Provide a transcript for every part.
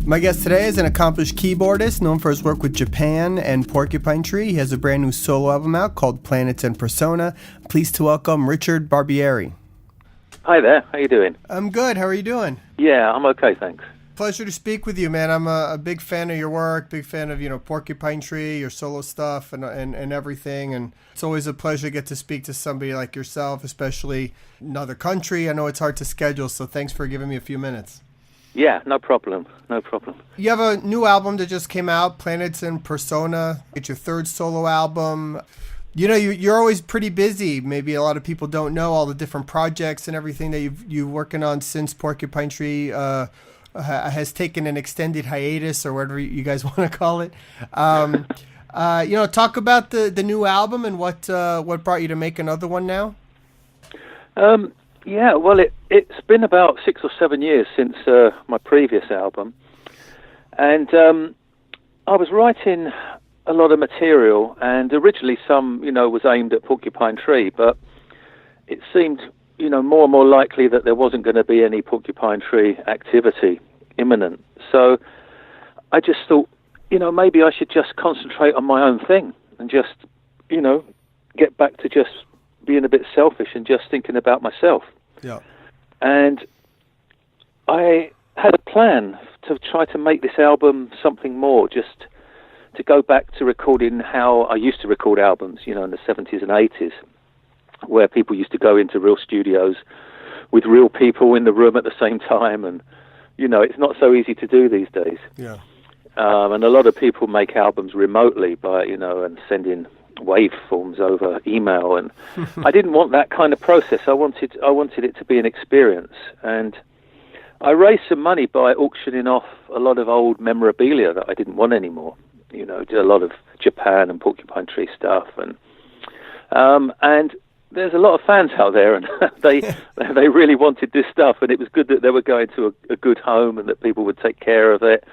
My guest today is an accomplished keyboardist known for his work with Japan and Porcupine Tree. He has a brand new solo album out called Planets and Persona. Pleased to welcome Richard Barbieri. Hi there, how you doing? I'm good. How are you doing? Yeah, I'm okay, thanks. Pleasure to speak with you, man. I'm a big fan of your work, big fan of, Porcupine Tree, your solo stuff and everything. And it's always a pleasure to get to speak to somebody like yourself, especially in another country. I know it's hard to schedule, so thanks for giving me a few minutes. Yeah, no problem. You have a new album that just came out, Planets and Persona. It's your third solo album. You're always pretty busy. Maybe a lot of people don't know all the different projects and everything that you've working on since Porcupine Tree has taken an extended hiatus, or whatever you guys want to call it. Talk about the new album and what brought you to make another one now. Yeah, well, it's been about 6 or 7 years since my previous album, and I was writing a lot of material, and originally some, was aimed at Porcupine Tree, but it seemed, more and more likely that there wasn't going to be any Porcupine Tree activity imminent. So I just thought, maybe I should just concentrate on my own thing and just, get back to just being a bit selfish and just thinking about myself. Yeah. And I had a plan to try to make this album something more, just to go back to recording how I used to record albums, in the 70s and 80s, where people used to go into real studios with real people in the room at the same time. And, it's not so easy to do these days. Yeah. And a lot of people make albums remotely by, and sending waveforms over email, and I didn't want that kind of process. I wanted it to be an experience, and I raised some money by auctioning off a lot of old memorabilia that I didn't want anymore. Did a lot of Japan and Porcupine Tree stuff, and there's a lot of fans out there, and they really wanted this stuff, and it was good that they were going to a good home and that people would take care of it,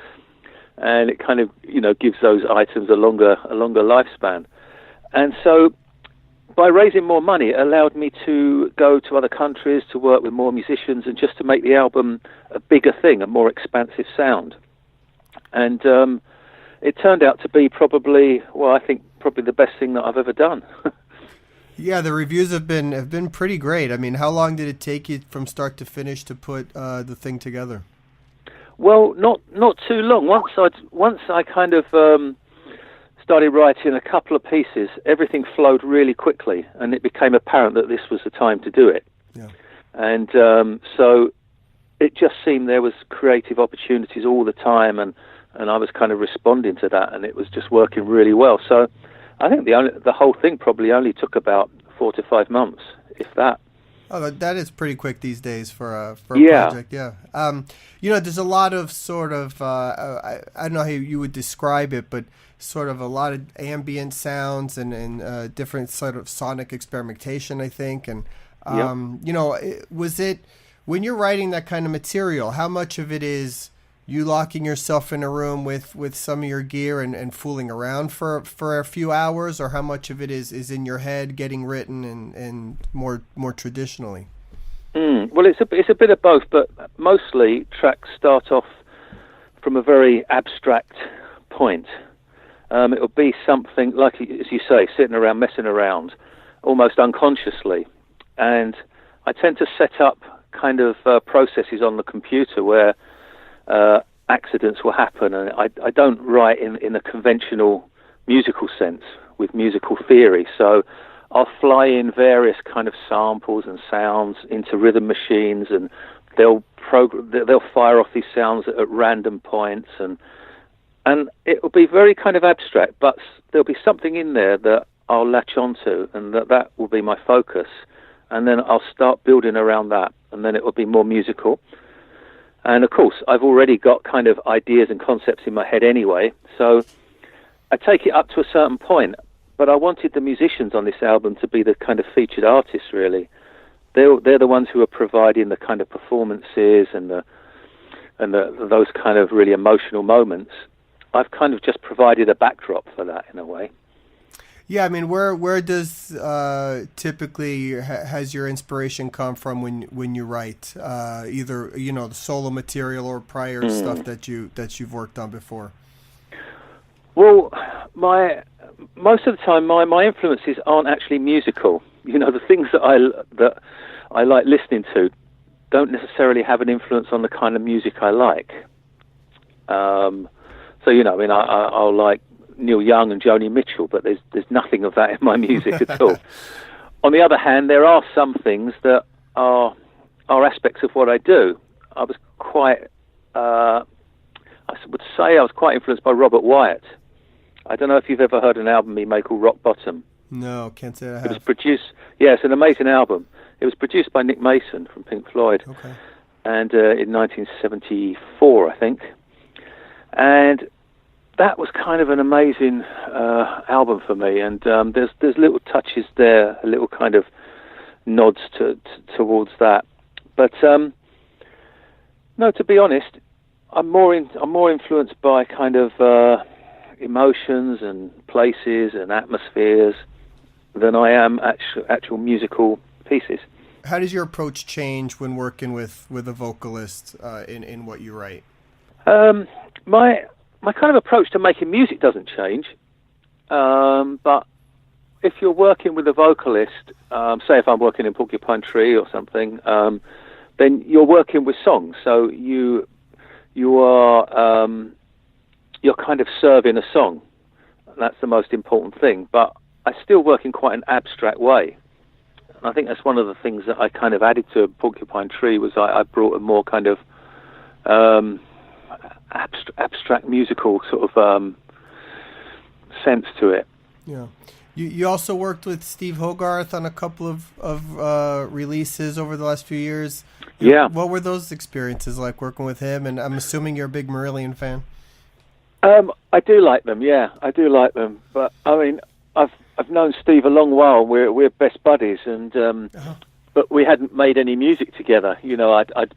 and it kind of gives those items a longer lifespan. And so by raising more money, it allowed me to go to other countries, to work with more musicians, and just to make the album a bigger thing, a more expansive sound. And it turned out to be probably the best thing that I've ever done. Yeah, the reviews have been pretty great. I mean, how long did it take you from start to finish to put the thing together? Well, not too long. Once I kind of started writing a couple of pieces, everything flowed really quickly, and it became apparent that this was the time to do it. Yeah. And so it just seemed there was creative opportunities all the time, and I was kind of responding to that, and it was just working really well. So I think the whole thing probably only took about 4 to 5 months, if that. Oh, that is pretty quick these days for a Yeah. project. Yeah. There's a lot of sort of I don't know how you would describe it, but sort of a lot of ambient sounds and different sort of sonic experimentation, I think. And was it when you're writing that kind of material, how much of it is you locking yourself in a room with some of your gear and fooling around for a few hours, or how much of it is in your head getting written and more traditionally? Well, it's a bit of both, but mostly tracks start off from a very abstract point. It'll be something like, as you say, sitting around, messing around, almost unconsciously. And I tend to set up kind of processes on the computer where accidents will happen, and I don't write in a conventional musical sense with musical theory. So I'll fly in various kind of samples and sounds into rhythm machines, and they'll fire off these sounds at random points, and it will be very kind of abstract, but there'll be something in there that I'll latch onto, and that will be my focus, and then I'll start building around that, and then it will be more musical. And of course, I've already got kind of ideas and concepts in my head anyway, so I take it up to a certain point, but I wanted the musicians on this album to be the kind of featured artists, really. They're the ones who are providing the kind of performances and those kind of really emotional moments. I've kind of just provided a backdrop for that in a way. Yeah, I mean, where does typically has your inspiration come from when you write? Either the solo material or prior stuff that you've worked on before. Well, most of the time, my influences aren't actually musical. The things that I like listening to don't necessarily have an influence on the kind of music I like. I'll like Neil Young and Joni Mitchell, but there's nothing of that in my music at all. On the other hand, there are some things that are aspects of what I do. I was quite, I would say I was quite influenced by Robert Wyatt. I don't know if you've ever heard an album he made called Rock Bottom. No, can't say I have. It was produced, it's an amazing album. It was produced by Nick Mason from Pink Floyd. Okay. And in 1974, I think. And that was kind of an amazing album for me. And there's little touches there, a little kind of nods towards that. But no, to be honest, I'm more influenced by kind of emotions and places and atmospheres than I am actual musical pieces. How does your approach change when working with a vocalist in what you write? My kind of approach to making music doesn't change, but if you're working with a vocalist, say if I'm working in Porcupine Tree or something, then you're working with songs. So you are you're kind of serving a song. That's the most important thing. But I still work in quite an abstract way. And I think that's one of the things that I kind of added to Porcupine Tree was I brought a more kind of abstract musical sort of sense to it. Yeah. You also worked with Steve Hogarth on a couple of releases over the last few years. Yeah. What were those experiences like working with him? And I'm assuming you're a big Marillion fan. I do like them. Yeah, I do like them. But I mean, I've known Steve a long while. We're best buddies, and but we hadn't made any music together. I'd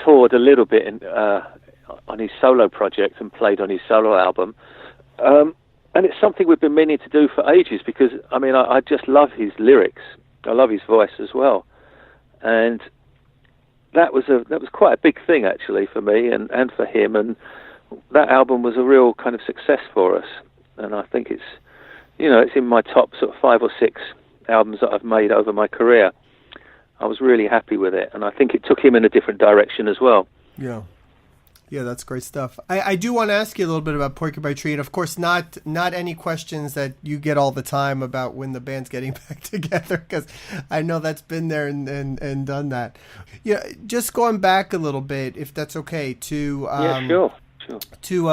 toured a little bit on his solo project and played on his solo album. And it's something we've been meaning to do for ages because, I mean, I just love his lyrics. I love his voice as well. And that was quite a big thing, actually, for me and for him. And that album was a real kind of success for us. And I think it's in my top sort of 5 or 6 albums that I've made over my career. I was really happy with it. And I think it took him in a different direction as well. Yeah. Yeah, that's great stuff. I do want to ask you a little bit about Porcupine Tree, and of course, not any questions that you get all the time about when the band's getting back together, because I know that's been there and done that. Yeah, just going back a little bit, if that's okay, to sure. To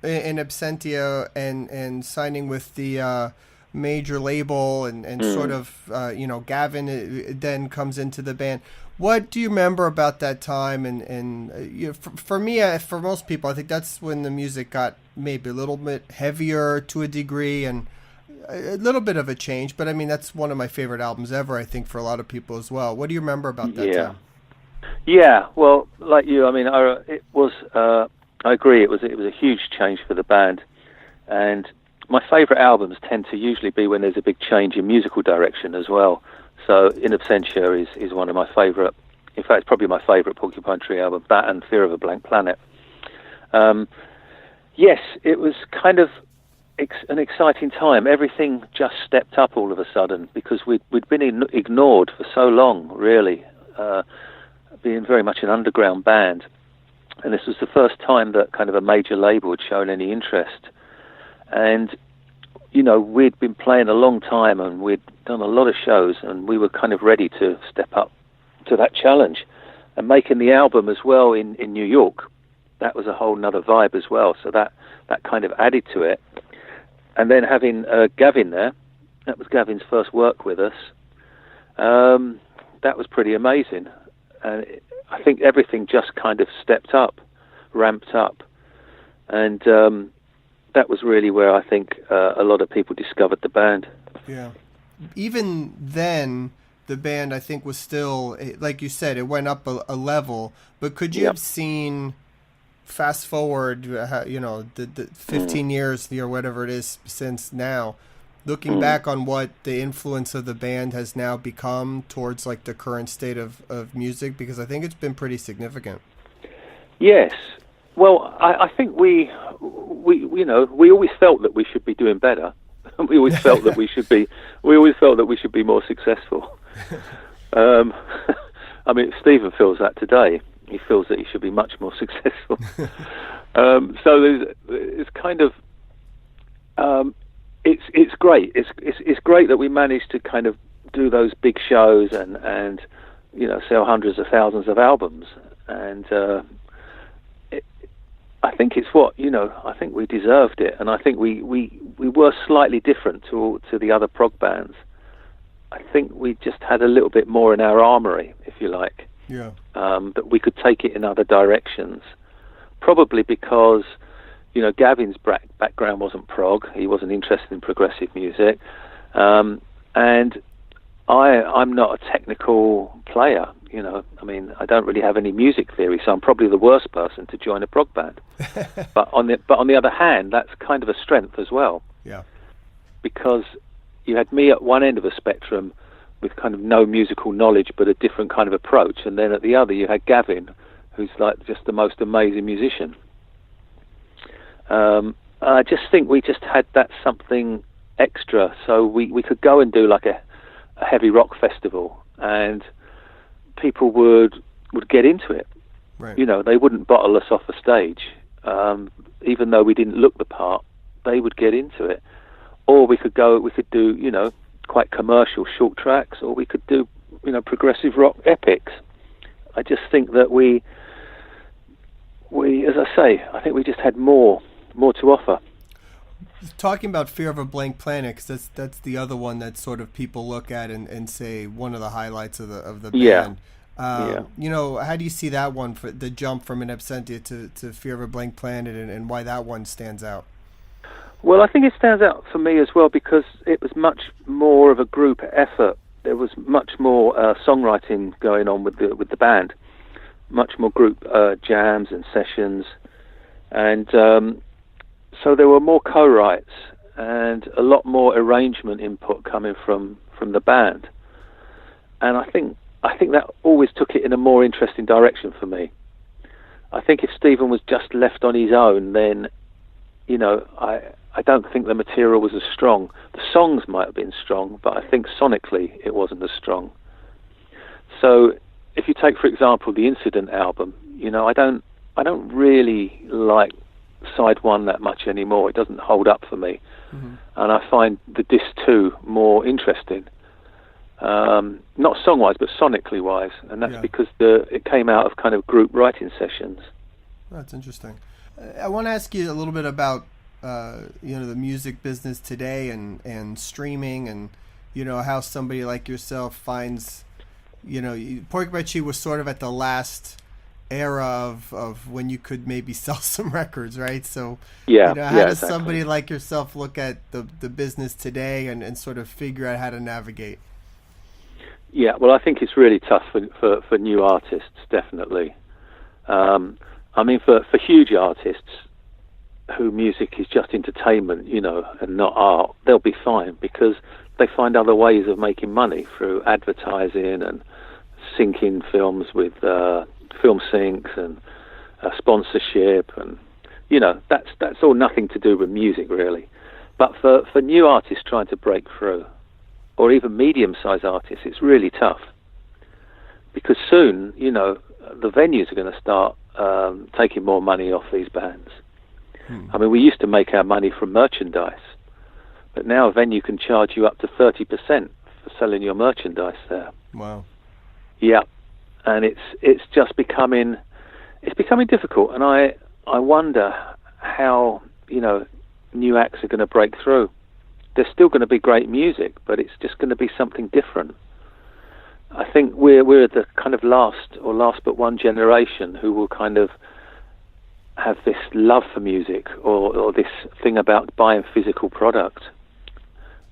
in absentia and signing with the major label and sort of Gavin then comes into the band. What do you remember about that time? And for me, for most people, I think that's when the music got maybe a little bit heavier to a degree and a little bit of a change. But I mean, that's one of my favorite albums ever, I think, for a lot of people as well. What do you remember about that time? Yeah, well, like you, I mean, it was. I agree. It was a huge change for the band, and my favorite albums tend to usually be when there's a big change in musical direction as well. So In Absentia is one of my favourite. In fact, it's probably my favourite Porcupine Tree album. That and Fear of a Blank Planet. Yes, it was kind of an exciting time. Everything just stepped up all of a sudden because we'd been ignored for so long, really, being very much an underground band. And this was the first time that kind of a major label had shown any interest. And we'd been playing a long time and we'd done a lot of shows and we were kind of ready to step up to that challenge. And making the album as well in New York, that was a whole nother vibe as well. So that kind of added to it. And then having Gavin there, that was Gavin's first work with us. That was pretty amazing. And I think everything just kind of stepped up, ramped up. And that was really where I think a lot of people discovered the band. Yeah. Even then, the band, I think, was still, like you said, it went up a level. But could you have seen, fast forward, the 15 years or whatever it is since now, looking back on what the influence of the band has now become towards like the current state of music, because I think it's been pretty significant. Yes. Well, I think we always felt that we should be doing better. We always felt that we should be more successful. I mean, Stephen feels that today. He feels that he should be much more successful. So it's kind of, it's great. It's great that we managed to kind of do those big shows and sell hundreds of thousands of albums. And I think it's I think we deserved it, and I think we were slightly different to the other prog bands. I think we just had a little bit more in our armory, if you like. Yeah. That we could take it in other directions. Probably because, Gavin's background wasn't prog. He wasn't interested in progressive music. And I'm not a technical player. I mean, I don't really have any music theory, so I'm probably the worst person to join a prog band. But on the other hand, that's kind of a strength as well. Yeah. Because you had me at one end of a spectrum with kind of no musical knowledge but a different kind of approach, and then at the other you had Gavin, who's like just the most amazing musician. I just think we just had that something extra, so we could go and do like a heavy rock festival, and people would get into it. Right. They wouldn't bottle us off the stage, even though we didn't look the part. They would get into it. Or we could do, quite commercial short tracks, or we could do, progressive rock epics. I just think that we, as I say, I think we just had more to offer. Talking about Fear of a Blank Planet, because that's the other one that sort of people look at and say one of the highlights of the band. How do you see that one, for the jump from In Absentia to Fear of a Blank Planet, and why that one stands out? Well, I think it stands out for me as well because it was much more of a group effort. There was much more songwriting going on with the band, much more group jams and sessions, and so there were more co-writes and a lot more arrangement input coming from the band. And I think that always took it in a more interesting direction for me. I think if Stephen was just left on his own, then I don't think the material was as strong. The songs might have been strong, but I think sonically it wasn't as strong. So if you take, for example, the Incident album, I don't really like side one that much anymore. It doesn't hold up for me. Mm-hmm. And I find the disc 2 more interesting. Not song-wise, but sonically wise. And that's because it came out of kind of group writing sessions. That's interesting. I want to ask you a little bit about the music business today and streaming, and how somebody like yourself finds, Porcupine Tree was sort of at the last era of when you could maybe sell some records, right? So how does somebody like yourself look at the business today and sort of figure out how to navigate? Yeah, well, I think it's really tough for new artists, definitely. I mean, for huge artists who music is just entertainment, and not art, they'll be fine because they find other ways of making money through advertising and syncing films with film syncs and sponsorship, and that's all nothing to do with music really. But for new artists trying to break through, or even medium-sized artists, it's really tough because soon, the venues are going to start taking more money off these bands. I mean, we used to make our money from merchandise, but now a venue can charge you up to 30% for selling your merchandise there. Wow. Yeah, and it's just becoming difficult, and I wonder how new acts are going to break through. There's still going to be great music, but it's just going to be something different. I think we're the kind of last but one generation who will kind of have this love for music or this thing about buying physical product.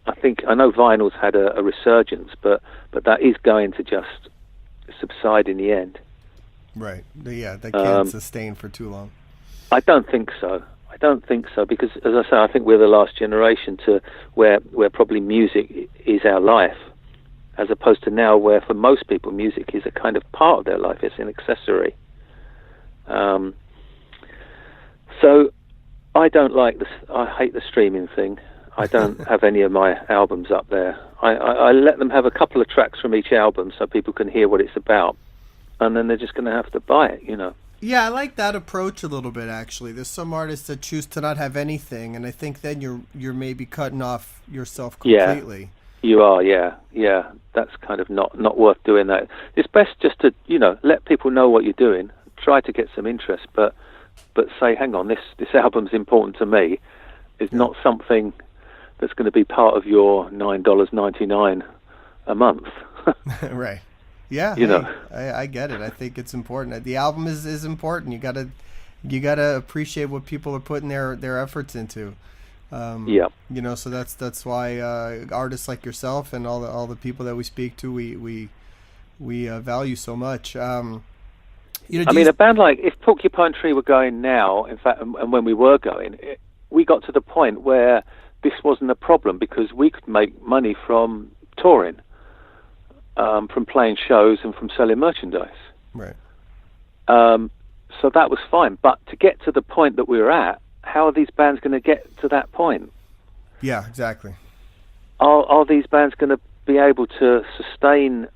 I know vinyl's had a resurgence, but that is going to just subside in the end. Right. Yeah, they can't sustain for too long. I don't think so. I don't think so, because, as I say, I think we're the last generation to where probably music is our life, as opposed to now where for most people music is a kind of part of their life. It's an accessory. So I don't like this. I hate the streaming thing. I don't have any of my albums up there. I let them have a couple of tracks from each album so people can hear what it's about, and then they're just going to have to buy it, you know. Yeah, I like that approach a little bit, actually. There's some artists that choose to not have anything, and I think then you're maybe cutting off yourself completely. Yeah, you are, yeah. That's kind of not worth doing that. It's best just to, you know, let people know what you're doing, try to get some interest, but say, hang on, this album's important to me. It's not something that's going to be part of your $9.99 a month. Right. Yeah, you know, I get it. I think it's important. The album is important. You gotta appreciate what people are putting their efforts into. You know, so that's why artists like yourself and all the people that we speak to, we value so much. You know, I mean, a band like, if Porcupine Tree were going now, in fact, and when we were going, we got to the point where this wasn't a problem because we could make money from touring. From playing shows and from selling merchandise. Right. So that was fine. But to get to the point that we were at, how are these bands going to get to that point? Yeah, exactly. Are these bands going to be able to sustain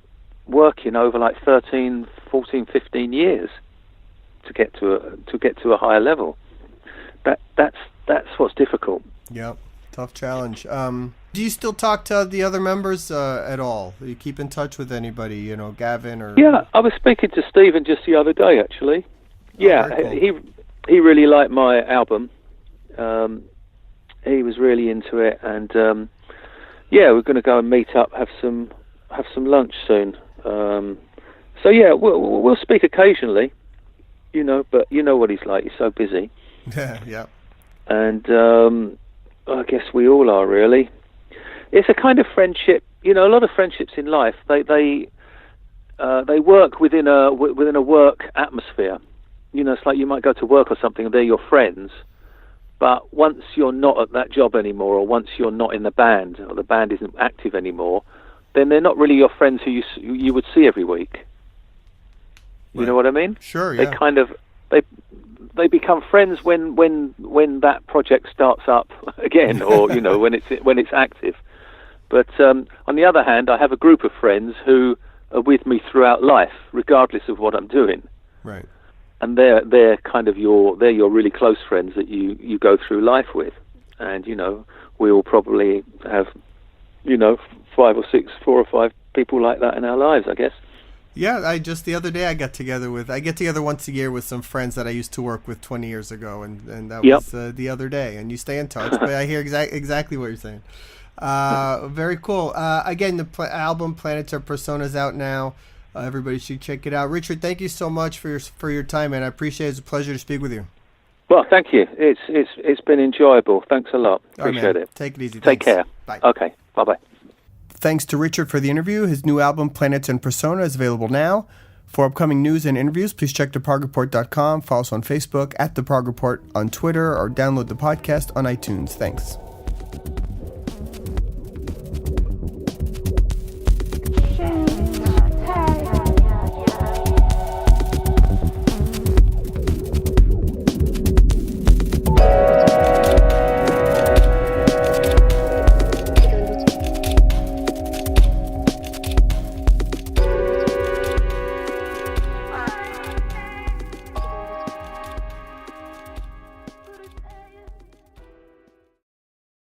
working over like 13, 14, 15 years to get to a higher level? That's what's difficult. Yep. Tough challenge. Do you still talk to the other members at all? Do you keep in touch with anybody, you know, Gavin or... Yeah, I was speaking to Stephen just the other day, actually. Yeah, cool. He really liked my album. He was really into it, and we're going to go and meet up, have some lunch soon. So yeah, we'll speak occasionally, you know, but you know what he's like. He's so busy. Yeah. And I guess we all are, really. It's a kind of friendship, you know. A lot of friendships in life, they work within a work atmosphere. You know, it's like you might go to work or something, and they're your friends. But once you're not at that job anymore, or once you're not in the band, or the band isn't active anymore, then they're not really your friends who you would see every week. You Right. know what I mean? Sure. Yeah. They kind of they become friends when that project starts up again, or you know, when it's active. But on the other hand, I have a group of friends who are with me throughout life, regardless of what I'm doing. Right. And they're kind of your really close friends that you go through life with. And you know, we all probably have, you know, 4 or 5 people like that in our lives, I guess. Yeah, the other day I get together once a year with some friends that I used to work with 20 years ago, and that was the other day. And you stay in touch, but I hear exactly what you're saying. Very cool. Again, the album Planets Are Personas out now. Everybody should check it out. Richard, thank you so much for your time, man. I appreciate it. It's a pleasure to speak with you. Well, thank you. It's been enjoyable. Thanks a lot. Appreciate it. Take it easy. Take care. Bye. Okay. Bye-bye. Thanks to Richard for the interview. His new album, Planets and Persona, is available now. For upcoming news and interviews, please check theprogreport.com, follow us on Facebook, @The Prog Report on Twitter, or download the podcast on iTunes. Thanks.